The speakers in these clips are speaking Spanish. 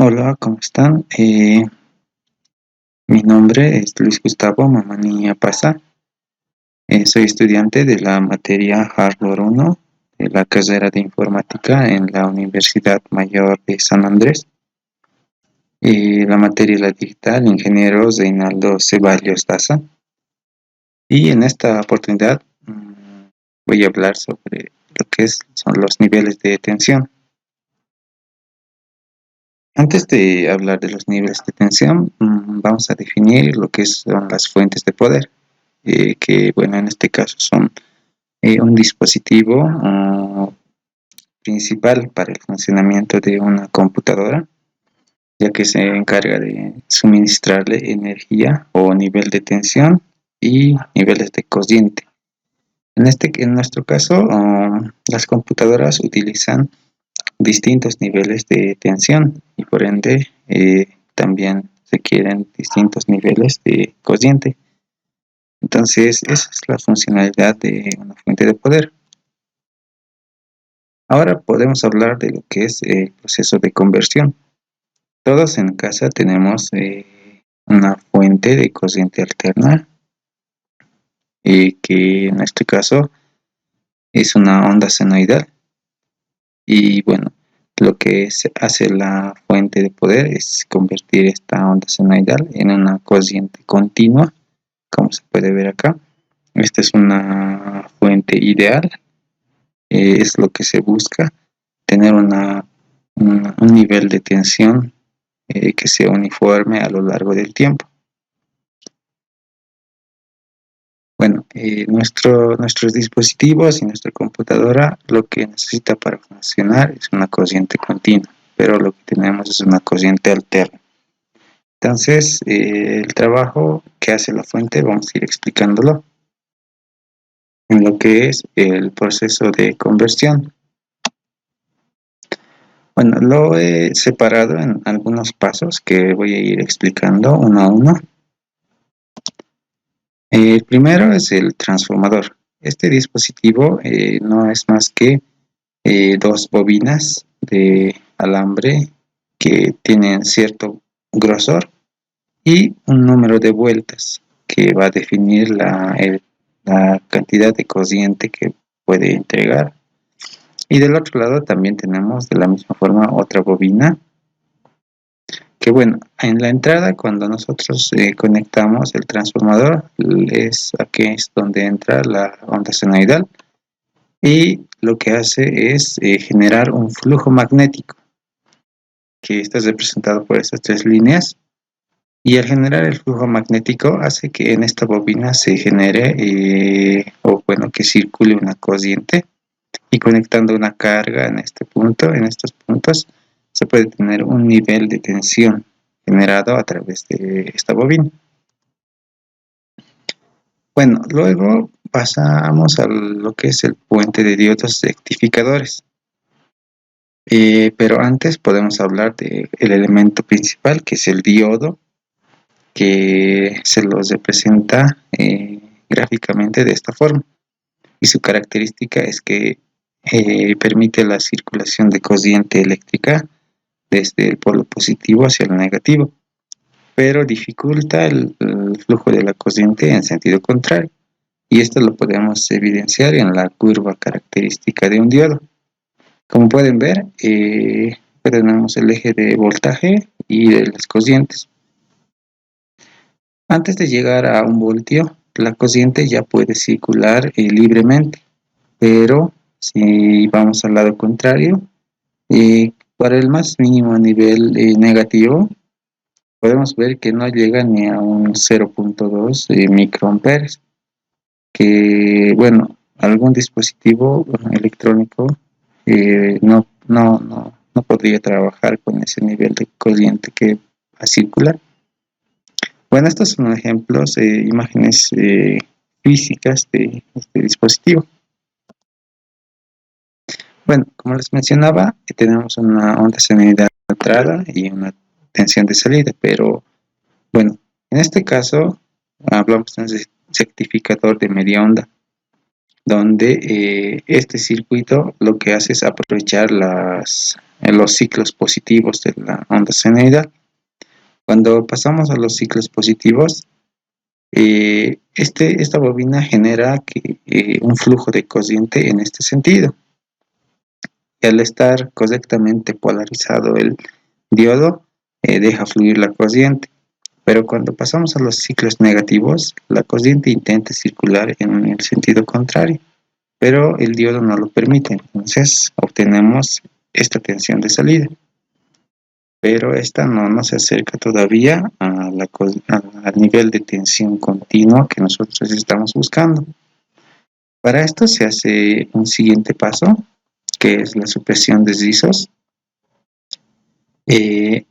Hola, ¿cómo están? Mi nombre es Luis Gustavo Mamani Pasa. Soy estudiante de la materia Hardware 1 de la carrera de informática en la Universidad Mayor de San Andrés. La materia es la digital, ingeniero Reinaldo Ceballos Daza. Y en esta oportunidad voy a hablar sobre lo que son los niveles de tensión. Antes de hablar de los niveles de tensión, vamos a definir lo que son las fuentes de poder. Que bueno, en este caso son un dispositivo principal para el funcionamiento de una computadora, ya que se encarga de suministrarle energía o nivel de tensión y niveles de corriente. En nuestro caso, las computadoras utilizan distintos niveles de tensión y por ende también requieren distintos niveles de corriente. Entonces, esa es la funcionalidad de una fuente de poder. Ahora podemos hablar de lo que es el proceso de conversión. Todos en casa tenemos una fuente de corriente alterna, que en este caso es una onda senoidal. Y bueno, lo que hace la fuente de poder es convertir esta onda senoidal en una corriente continua, como se puede ver acá. Esta es una fuente ideal. Es lo que se busca, tener un nivel de tensión que sea uniforme a lo largo del tiempo. Bueno, nuestros dispositivos y nuestra computadora lo que necesita para funcionar es una corriente continua, pero lo que tenemos es una corriente alterna. Entonces, el trabajo que hace la fuente vamos a ir explicándolo en lo que es el proceso de conversión. Bueno, lo he separado en algunos pasos que voy a ir explicando uno a uno. El primero es el transformador. Este dispositivo no es más que dos bobinas de alambre que tienen cierto grosor y un número de vueltas que va a definir la cantidad de corriente que puede entregar. Y del otro lado también tenemos de la misma forma otra bobina que bueno, en la entrada cuando nosotros conectamos el transformador aquí es donde entra la onda senoidal y lo que hace es generar un flujo magnético que está representado por estas tres líneas, y al generar el flujo magnético hace que en esta bobina se genere o bueno, que circule una corriente, y conectando una carga en estos puntos se puede tener un nivel de tensión generado a través de esta bobina. Bueno, luego pasamos a lo que es el puente de diodos rectificadores. Pero antes podemos hablar del elemento principal, que es el diodo, que se los representa gráficamente de esta forma. Y su característica es que permite la circulación de corriente eléctrica desde el polo positivo hacia el negativo, pero dificulta el flujo de la corriente en sentido contrario. Y esto lo podemos evidenciar en la curva característica de un diodo. Como pueden ver, tenemos el eje de voltaje y de las corrientes. Antes de llegar a 1 voltio, la corriente ya puede circular libremente, pero si vamos al lado contrario, para el más mínimo nivel negativo, podemos ver que no llega ni a un 0.2 microamperes, que bueno, algún dispositivo electrónico no podría trabajar con ese nivel de corriente que va a circular. Bueno, estos son ejemplos, imágenes físicas de este dispositivo. Bueno, como les mencionaba, tenemos una onda senoidal de entrada y una tensión de salida, pero bueno, en este caso hablamos de un rectificador de media onda, donde este circuito lo que hace es aprovechar los ciclos positivos de la onda senoidal. Cuando pasamos a los ciclos positivos, esta bobina genera un flujo de corriente en este sentido. Y al estar correctamente polarizado el diodo, deja fluir la corriente. Pero cuando pasamos a los ciclos negativos, la corriente intenta circular en el sentido contrario, pero el diodo no lo permite. Entonces obtenemos esta tensión de salida. Pero esta no se acerca todavía al nivel de tensión continua que nosotros estamos buscando. Para esto se hace un siguiente paso, que es la supresión de rizos,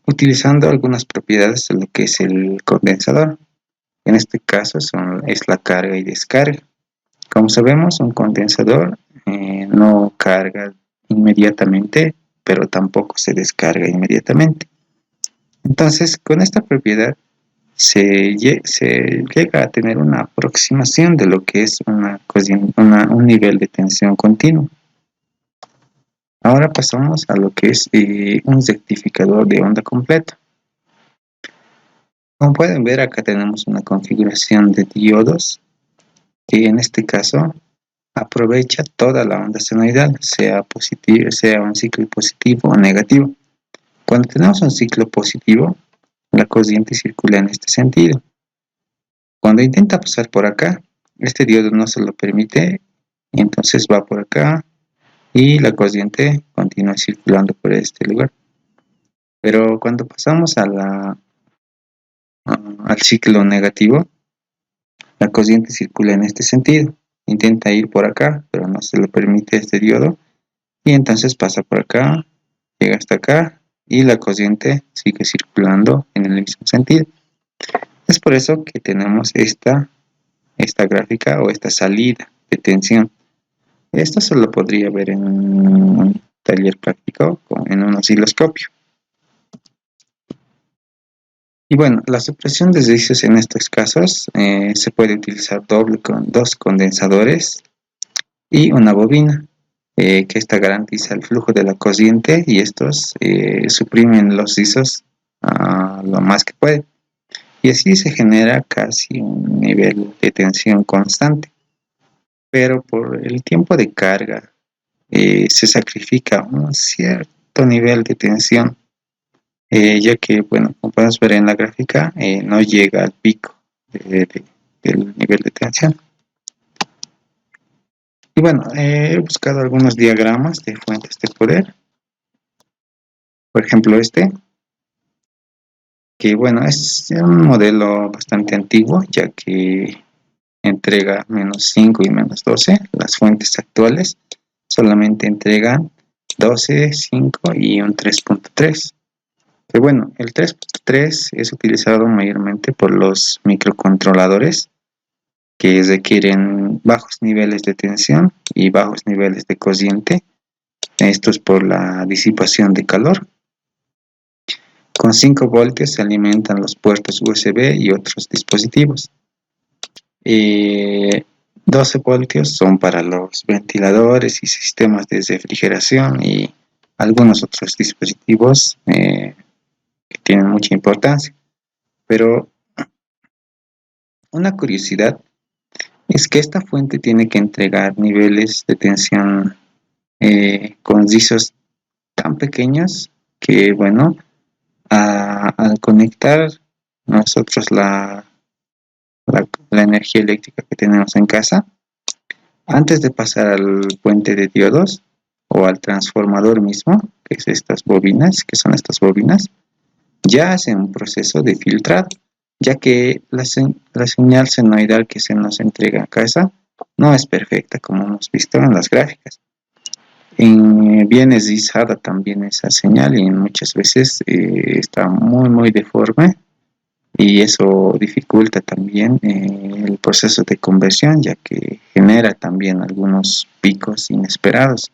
utilizando algunas propiedades de lo que es el condensador. En este caso es la carga y descarga. Como sabemos, un condensador no carga inmediatamente, pero tampoco se descarga inmediatamente. Entonces, con esta propiedad se llega a tener una aproximación de lo que es un nivel de tensión continuo. Ahora pasamos a lo que es un rectificador de onda completo. Como pueden ver, acá tenemos una configuración de diodos que en este caso aprovecha toda la onda senoidal, sea un ciclo positivo o negativo. Cuando tenemos un ciclo positivo, la corriente circula en este sentido. Cuando intenta pasar por acá, este diodo no se lo permite, y entonces va por acá y la corriente continúa circulando por este lugar. Pero cuando pasamos al ciclo negativo, la corriente circula en este sentido. Intenta ir por acá, pero no se lo permite este diodo, y entonces pasa por acá, llega hasta acá, y la corriente sigue circulando en el mismo sentido. Es por eso que tenemos esta gráfica o esta salida de tensión. Esto se lo podría ver en un taller práctico en un osciloscopio. Y bueno, la supresión de rizos en estos casos se puede utilizar doble con dos condensadores y una bobina, que esta garantiza el flujo de la corriente y estos suprimen los rizos lo más que puede. Y así se genera casi un nivel de tensión constante. Pero por el tiempo de carga se sacrifica un cierto nivel de tensión, ya que, bueno, como podemos ver en la gráfica, no llega al pico del nivel de tensión. Y bueno, he buscado algunos diagramas de fuentes de poder. Por ejemplo, que bueno, es un modelo bastante antiguo, ya que entrega -5 y -12. Las fuentes actuales solamente entregan 12, 5 y un 3.3. Que bueno, el 3.3 es utilizado mayormente por los microcontroladores que requieren bajos niveles de tensión y bajos niveles de corriente. Esto es por la disipación de calor. Con 5 voltios se alimentan los puertos USB y otros dispositivos. 12 voltios son para los ventiladores y sistemas de refrigeración y algunos otros dispositivos que tienen mucha importancia. Pero una curiosidad es que esta fuente tiene que entregar niveles de tensión con rizos tan pequeños que, bueno, al conectar nosotros la energía eléctrica que tenemos en casa, antes de pasar al puente de diodos o al transformador mismo, que es son estas bobinas, ya hace un proceso de filtrado, ya que la señal senoidal que se nos entrega a casa no es perfecta como hemos visto en las gráficas. Viene rizada también esa señal y muchas veces está muy deforme, y eso dificulta también el proceso de conversión, ya que genera también algunos picos inesperados,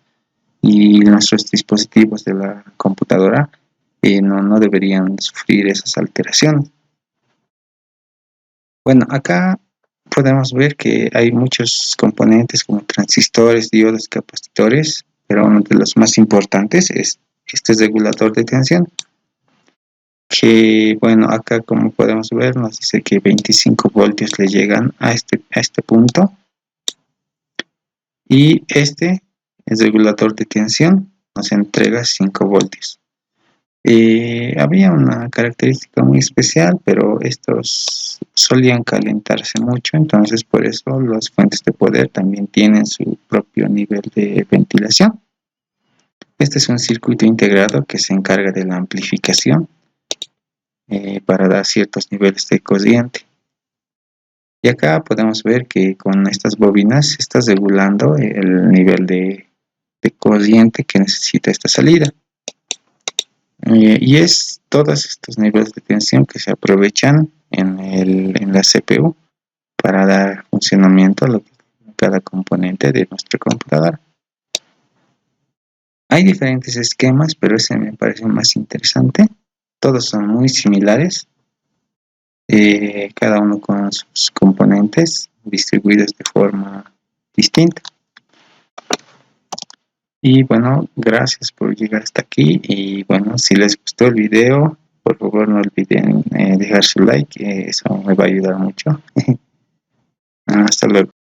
y nuestros dispositivos de la computadora no deberían sufrir esas alteraciones. Bueno, acá podemos ver que hay muchos componentes como transistores, diodos, capacitores, pero uno de los más importantes es este regulador de tensión, que bueno, acá como podemos ver nos dice que 25 voltios le llegan a este punto, y el regulador de tensión nos entrega 5 voltios. Había una característica muy especial, pero estos solían calentarse mucho, entonces por eso las fuentes de poder también tienen su propio nivel de ventilación. Este es un circuito integrado que se encarga de la amplificación para dar ciertos niveles de corriente. Y acá podemos ver que con estas bobinas se está regulando el nivel de corriente que necesita esta salida. Y es todos estos niveles de tensión que se aprovechan en la CPU para dar funcionamiento a cada componente de nuestra computadora. Hay diferentes esquemas, pero ese me parece más interesante. Todos son muy similares, cada uno con sus componentes distribuidos de forma distinta. Y bueno, gracias por llegar hasta aquí, y bueno, si les gustó el video, por favor no olviden dejar su like, eso me va a ayudar mucho. Hasta luego.